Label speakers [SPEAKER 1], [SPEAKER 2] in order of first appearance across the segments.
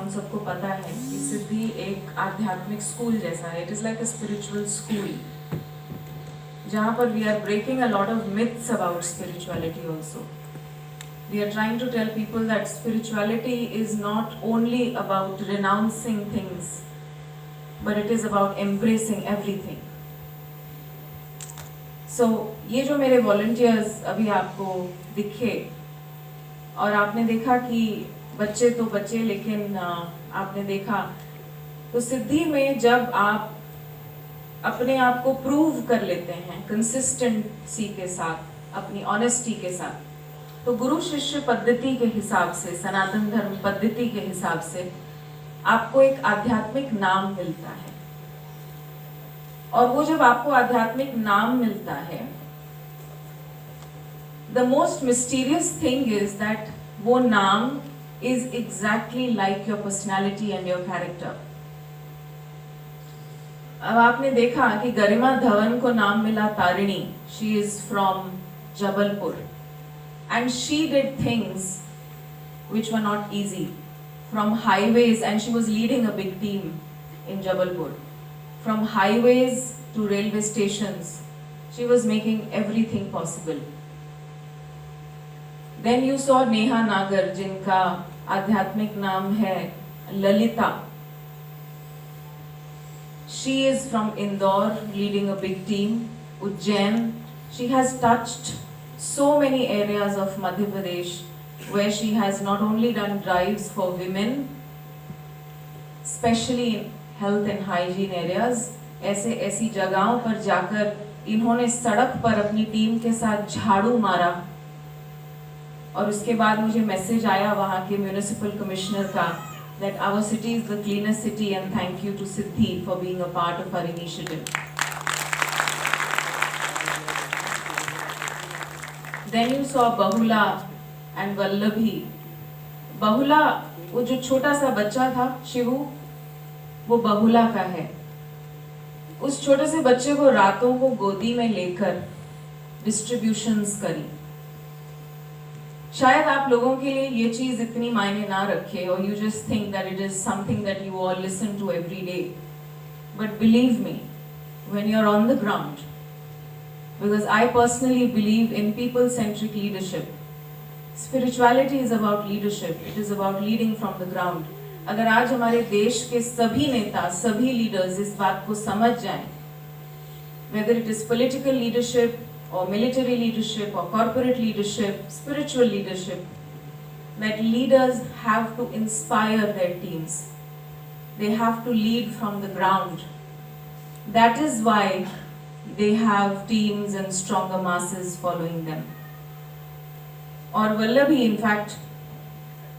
[SPEAKER 1] हम सबको पता है कि सिद्धि एक आध्यात्मिक स्कूल जैसा है. It is like a spiritual school जहाँ पर we are breaking a lot of myths about spirituality also. We are trying to tell people that spirituality is not only about renouncing things, but it is about embracing everything. So, ये जो मेरे volunteers अभी आपको दिखे और आपने देखा कि बच्चे तो बच्चे, लेकिन आपने देखा तो सिद्धि में जब आप अपने आप को प्रूव कर लेते हैं कंसिस्टेंसी के साथ, अपनी ऑनेस्टी के साथ, तो गुरु शिष्य पद्धति के हिसाब से, सनातन धर्म पद्धति के हिसाब से आपको एक आध्यात्मिक नाम मिलता है. और वो जब आपको आध्यात्मिक नाम मिलता है, the most mysterious thing is that वो नाम is exactly like your personality and your character. अब आपने देखा कि गरिमा धवन को नाम मिला Tarini. She is from Jabalpur. And she did things which were not easy, from highways, and she was leading a big team in Jabalpur. From highways to railway stations, she was making everything possible. Then you saw Neha Nagar, जिनका आध्यात्मिक नाम है Lalita. She is from Indore, leading a big team. Ujjain, she has touched so many areas of Madhya Pradesh where she has not only done drives for women, especially in health and hygiene areas, ऐसी जगहों पर जाकर इन्होंने सड़क पर अपनी team के साथ झाड़ू मारा. और उसके बाद मुझे मैसेज आया वहाँ के म्यूनिसिपल कमिश्नर का that our city is the cleanest city and thank you to Siddhi for being a part of our initiative. Then you saw Bahula and Vallabhi. Bahula, वो जो छोटा सा बच्चा था शिवू, वो बहुला का है. उस छोटे से बच्चे को रातों को गोदी में लेकर डिस्ट्रीब्यूशंस करी. शायद आप लोगों के लिए ये चीज इतनी मायने ना रखे, और you just think that it is something that you all listen to every day. But believe me, when you are on the ground, because I personally believe in people-centric leadership. Spirituality is about leadership. It is about leading from the ground. अगर आज हमारे देश के सभी नेता, सभी leaders इस बात को समझ जाएं, whether it is political leadership or military leadership or corporate leadership, spiritual leadership, that leaders have to inspire their teams. They have to lead from the ground. That is why they have teams and stronger masses following them. Or Vallabhi, in fact,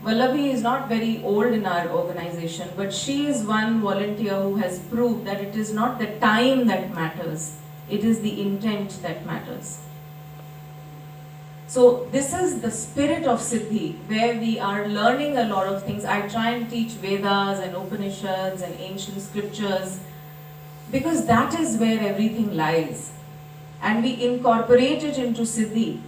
[SPEAKER 1] Vallabhi is not very old in our organization, but she is one volunteer who has proved that it is not the time that matters, it is the intent that matters. So this is the spirit of Siddhi, where we are learning a lot of things. I try and teach Vedas and Upanishads and ancient scriptures, because that is where everything lies, and we incorporate it into Siddhi,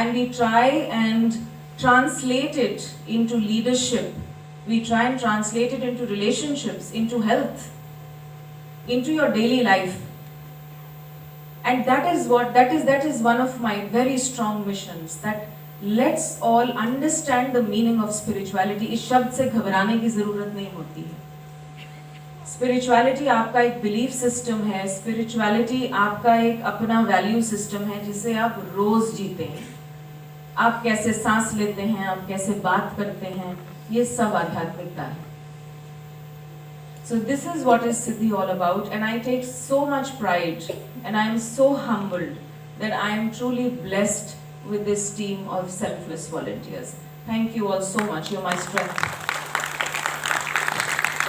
[SPEAKER 1] and we try and translate it into leadership. We try and translate it into relationships, into health, into your daily life. And that is one of my very strong missions, that let's all understand the meaning of spirituality. इस शब्द से घबराने की जरूरत नहीं होती है. Spirituality आपका एक बिलीफ सिस्टम है. स्पिरिचुअलिटी आपका एक अपना वैल्यू सिस्टम है जिसे आप रोज जीते हैं. आप कैसे सांस लेते हैं, आप कैसे बात करते हैं, ये सब आध्यात्मिकता है. So this is what is Siddhi all about, and I take so much pride and I am so humbled that I am truly blessed with this team of selfless volunteers. Thank you all so much. You're my strength.